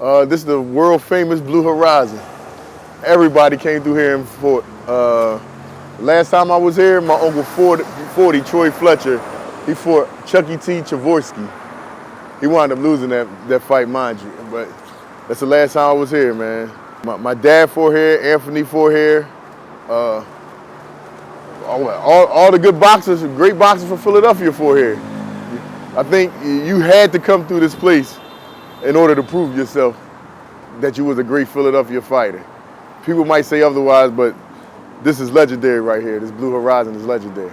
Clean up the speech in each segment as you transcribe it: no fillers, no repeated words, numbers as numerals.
This is the world famous Blue Horizon. Everybody came through here and fought. Last time I was here, my uncle 40, Troy Fletcher, he fought Chucky T. Chavorsky. He wound up losing that fight, mind you. But that's the last time I was here, man. My dad fought here, Anthony fought here. All the good boxers, great boxers from Philadelphia fought here. I think you had to come through this place in order to prove yourself that you was a great Philadelphia fighter. People might say otherwise, but this is legendary right here. This Blue Horizon is legendary.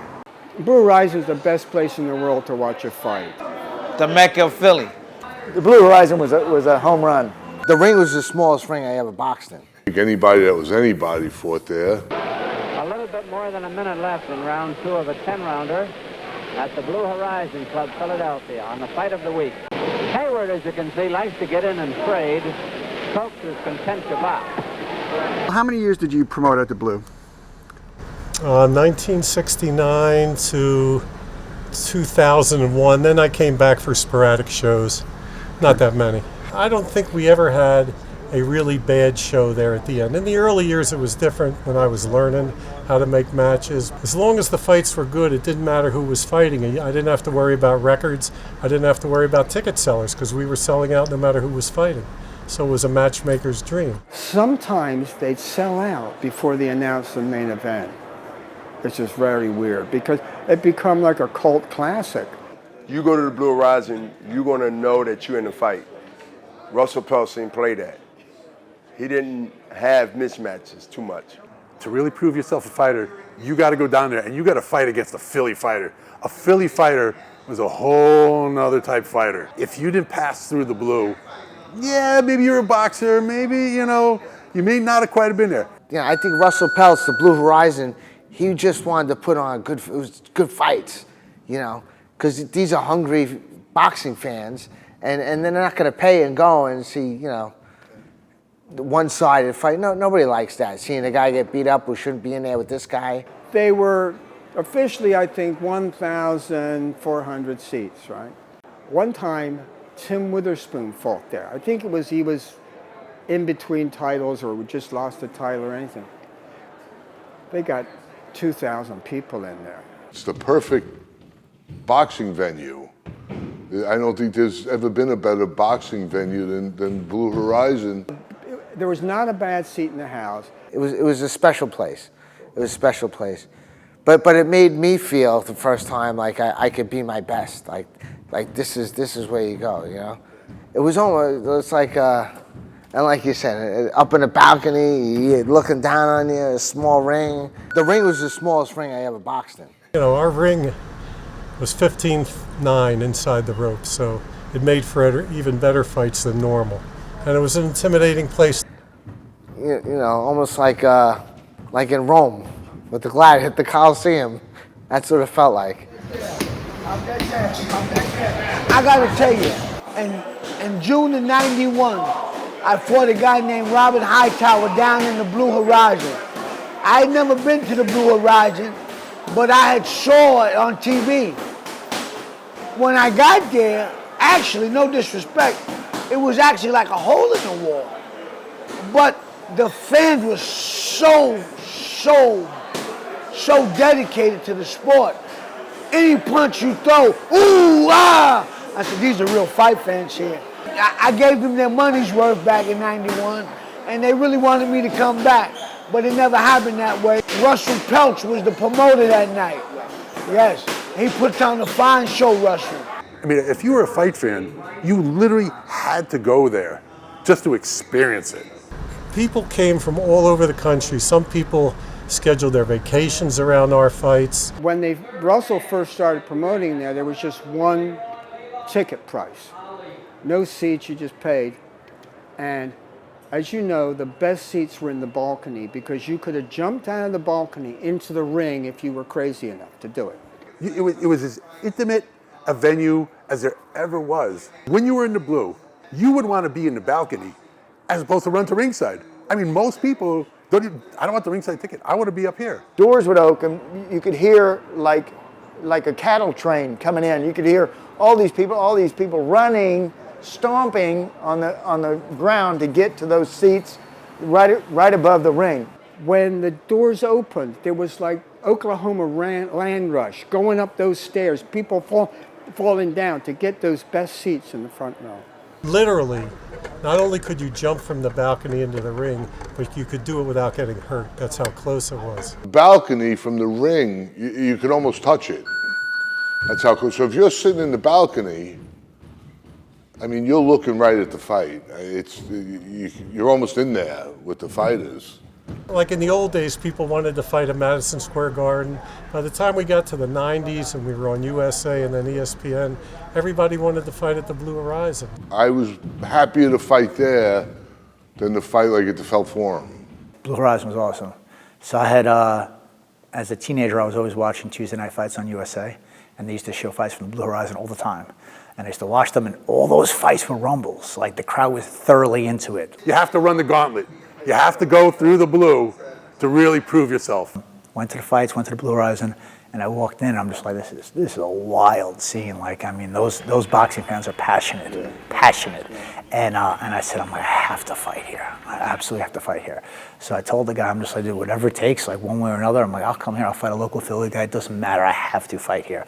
Blue Horizon is the best place in the world to watch a fight. The Mecca of Philly. The Blue Horizon was a home run. The ring was the smallest ring I ever boxed in. Anybody that was anybody fought there. A little bit more than a minute left in round 2 of a 10-rounder at the Blue Horizon Club, Philadelphia, on the fight of the week. Hayward, as you can see, likes to get in and trade. Coates is content to box. How many years did you promote at the Blue? 1969 to 2001. Then I came back for sporadic shows. Not that many. I don't think we ever had a really bad show there at the end. In the early years it was different when I was learning how to make matches. As long as the fights were good, it didn't matter who was fighting. I didn't have to worry about records. I didn't have to worry about ticket sellers because we were selling out no matter who was fighting. So it was a matchmaker's dream. Sometimes they'd sell out before they announced the main event. It's just very weird because it become like a cult classic. You go to the Blue Horizon, you're going to know that you're in a fight. Russell Peltz didn't play that. He didn't have mismatches too much. To really prove yourself a fighter, you got to go down there and you got to fight against a Philly fighter. A Philly fighter was a whole nother type fighter. If you didn't pass through the Blue, yeah, maybe you're a boxer, maybe, you may not have quite been there. I think Russell Peltz, the Blue Horizon, he just wanted to put on good fights, because these are hungry boxing fans, and they're not going to pay and go and see, the one-sided fight. No, nobody likes that, seeing a guy get beat up who shouldn't be in there with this guy. They were officially, I think, 1,400 seats, right? One time, Tim Witherspoon fought there. I think he was in between titles or just lost a title or anything. They got 2,000 people in there. It's the perfect boxing venue. I don't think there's ever been a better boxing venue than Blue Horizon. There was not a bad seat in the house. It was a special place. It was a special place. But it made me feel the first time like I could be my best. Like this is where you go, It was almost like, and like you said, up in the balcony, looking down on you, a small ring. The ring was the smallest ring I ever boxed in. Our ring was 15'9" inside the rope, so it made for even better fights than normal. And it was an intimidating place. Almost like in Rome, with the Gladiator, the Coliseum. That's what it felt like. I gotta tell you, in June of '91, I fought a guy named Robert Hightower down in the Blue Horizon. I had never been to the Blue Horizon, but I had saw it on TV. When I got there, actually, no disrespect, it was actually like a hole in the wall. But the fans were so dedicated to the sport. Any punch you throw, ooh, ah! I said, these are real fight fans here. I gave them their money's worth back in '91, and they really wanted me to come back, but it never happened that way. Russell Peltz was the promoter that night. Yes, he put on a fine show, Russell. I mean, if you were a fight fan, you literally had to go there just to experience it. People came from all over the country. Some people scheduled their vacations around our fights. When Russell first started promoting there was just one ticket price. No seats, you just paid. And as you know, the best seats were in the balcony because you could have jumped out of the balcony into the ring if you were crazy enough to do it. It was as intimate a venue as there ever was. When you were in the Blue, you would want to be in the balcony as opposed to run to ringside. I mean, most people I don't want the ringside ticket. I want to be up here. Doors would open. You could hear like a cattle train coming in. You could hear all these people running stomping on the ground to get to those seats right above the ring. When the doors opened, there was like Oklahoma land rush going up those stairs, people falling down to get those best seats in the front row. Literally, not only could you jump from the balcony into the ring, but you could do it without getting hurt. That's how close it was. The balcony from the ring, you could almost touch it. That's how close. So if you're sitting in the balcony, I mean, you're looking right at the fight. You're almost in there with the fighters. Like in the old days, people wanted to fight at Madison Square Garden. By the time we got to the 90s and we were on USA and then ESPN, everybody wanted to fight at the Blue Horizon. I was happier to fight there than to fight like at the Felt Forum. Blue Horizon was awesome. So I had, as a teenager, I was always watching Tuesday night fights on USA, and they used to show fights from the Blue Horizon all the time. And I used to watch them, and all those fights were rumbles. Like, the crowd was thoroughly into it. You have to run the gauntlet. You have to go through the blue to really prove yourself. Went to the fights, went to the Blue Horizon, and I walked in, and I'm just like, this is a wild scene. Like, I mean, those boxing fans are passionate. And I said, I have to fight here. I absolutely have to fight here. So I told the guy, I'm just like, dude, whatever it takes, like one way or another, I'm like, I'll come here, I'll fight a local Philly guy. It doesn't matter, I have to fight here.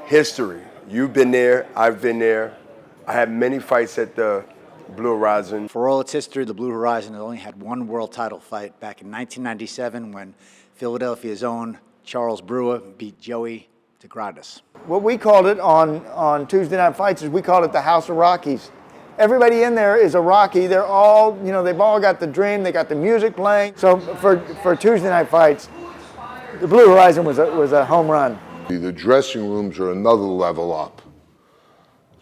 History. You've been there, I've been there. I had many fights at the Blue Horizon. For all its history, the Blue Horizon has only had one world title fight back in 1997 when Philadelphia's own Charles Brewer beat Joey DeGratis. What we called it on Tuesday Night Fights is we called it the House of Rockies. Everybody in there is a Rocky. They're all, they've all got the dream. They got the music playing. So for Tuesday Night Fights, the Blue Horizon was a home run. The dressing rooms are another level up.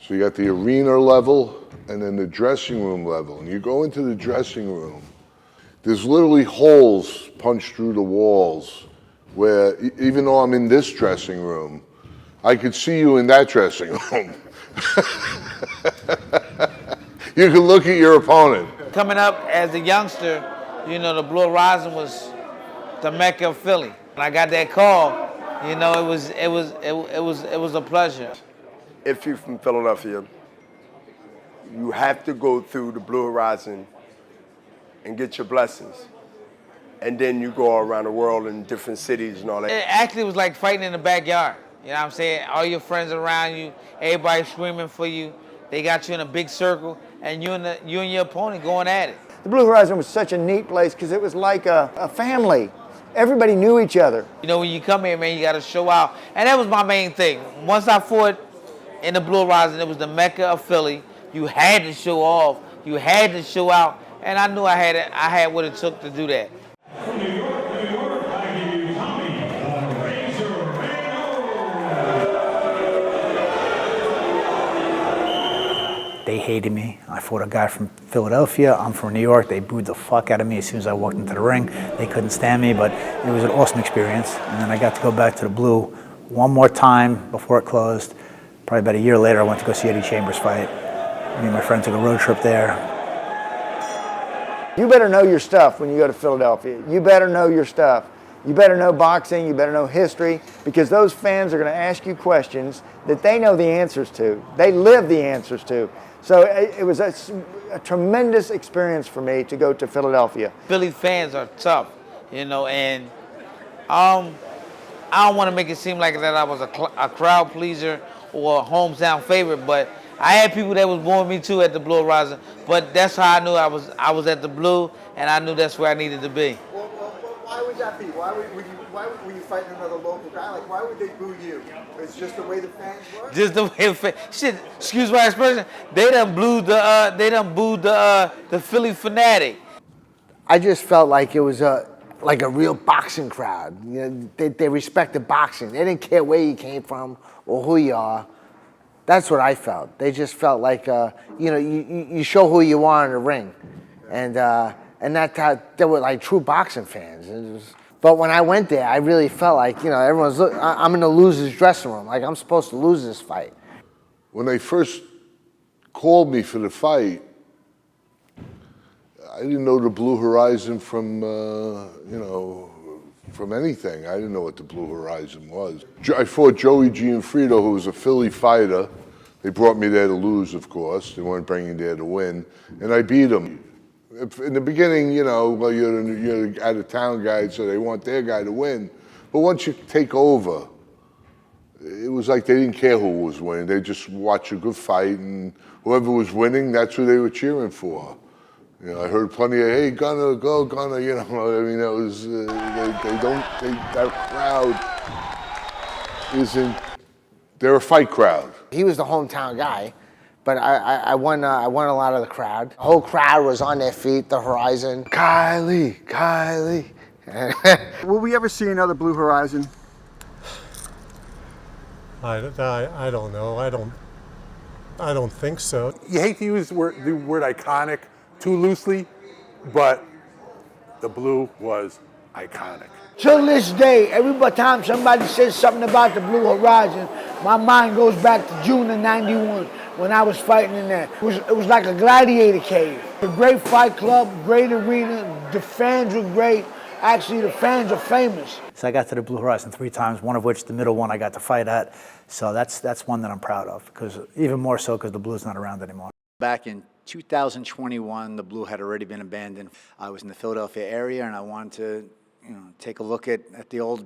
So you got the arena level and then the dressing room level. And you go into the dressing room, there's literally holes punched through the walls where even though I'm in this dressing room, I could see you in that dressing room. You can look at your opponent. Coming up as a youngster, the Blue Horizon was the Mecca of Philly. When I got that call, it was a pleasure. If you're from Philadelphia, you have to go through the Blue Horizon and get your blessings. And then you go all around the world in different cities and all that. It actually was like fighting in the backyard. You know what I'm saying? All your friends around you, everybody screaming for you. They got you in a big circle, and you and your opponent going at it. The Blue Horizon was such a neat place because it was like a family. Everybody knew each other. When you come here, man, you got to show out. And that was my main thing. Once I fought in the Blue Horizon, it was the Mecca of Philly. You had to show off. You had to show out. And I knew I had what it took to do that. From New York, I give you Tommy Razor Reno. They hated me. I fought a guy from Philadelphia. I'm from New York. They booed the fuck out of me as soon as I walked into the ring. They couldn't stand me, but it was an awesome experience. And then I got to go back to the Blue one more time before it closed. Probably about a year later, I went to go see Eddie Chambers fight. Me and my friend took a road trip there. You better know your stuff when you go to Philadelphia. You better know your stuff. You better know boxing. You better know history, because those fans are going to ask you questions that they know the answers to. They live the answers to. So it was a tremendous experience for me to go to Philadelphia. Philly fans are tough, and I don't want to make it seem like that I was a crowd pleaser or a hometown favorite, but I had people that was born me too at the Blue Horizon, but that's how I knew I was at the Blue, and I knew that's where I needed to be. Well, why would that be? Why were you fighting another local guy? Like, why would they boo you? It's just the way the fans were? Just the way the fans, shit, excuse my expression, they done booed the Philly fanatic. I just felt like it was like a real boxing crowd. They respected boxing. They didn't care where you came from or who you are. That's what I felt. They just felt like, you show who you are in the ring. And that's how they were like true boxing fans. But when I went there, I really felt like, everyone's I'm in the loser's dressing room. Like, I'm supposed to lose this fight. When they first called me for the fight, I didn't know the Blue Horizon from anything. I didn't know what the Blue Horizon was. I fought Joey Gianfrido, who was a Philly fighter, They brought me there to lose, of course. They weren't bringing me there to win, and I beat them. In the beginning, you know, well, you're out-of-town guy, so they want their guy to win. But once you take over, it was like they didn't care who was winning. They just watched a good fight, and whoever was winning, that's who they were cheering for. You know, I heard plenty of, hey, Gunner, go, Gunner, you know. I mean, it was, that crowd isn't, they're a fight crowd. He was the hometown guy, but I won a lot of the crowd. The whole crowd was on their feet, the horizon. Kylie, Kylie. Will we ever see another Blue Horizon? I don't know. I don't think so. You hate to use the word iconic too loosely, but the blue was iconic. Till this day, every time somebody says something about the Blue Horizon, my mind goes back to June of '91 when I was fighting in there. It was like a gladiator cave. A great fight club, great arena, the fans were great. Actually, the fans are famous. So I got to the Blue Horizon 3 times, one of which, the middle one, I got to fight at. So that's one that I'm proud of, because even more so because the Blue's not around anymore. Back in 2021, the Blue had already been abandoned. I was in the Philadelphia area, and I wanted to, take a look at the old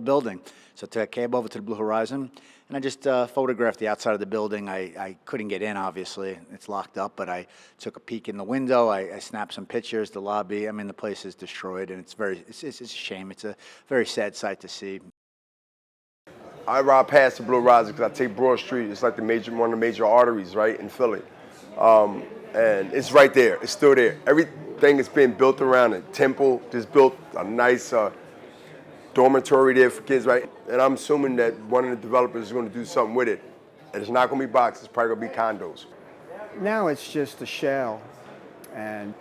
building. So I took a cab over to the Blue Horizon, and I just photographed the outside of the building. I couldn't get in, obviously. It's locked up, but I took a peek in the window. I snapped some pictures, the lobby. I mean, the place is destroyed, and it's a shame. It's a very sad sight to see. I ride past the Blue Horizon because I take Broad Street. It's like one of the major arteries, right, in Philly. And it's right there. It's still there. Everything has been built around it. Temple just built a nice dormitory there for kids, right? And I'm assuming that one of the developers is going to do something with it. And it's not going to be boxes. It's probably going to be condos. Now it's just a shell, and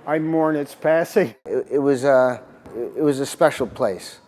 I mourn its passing. It was a special place.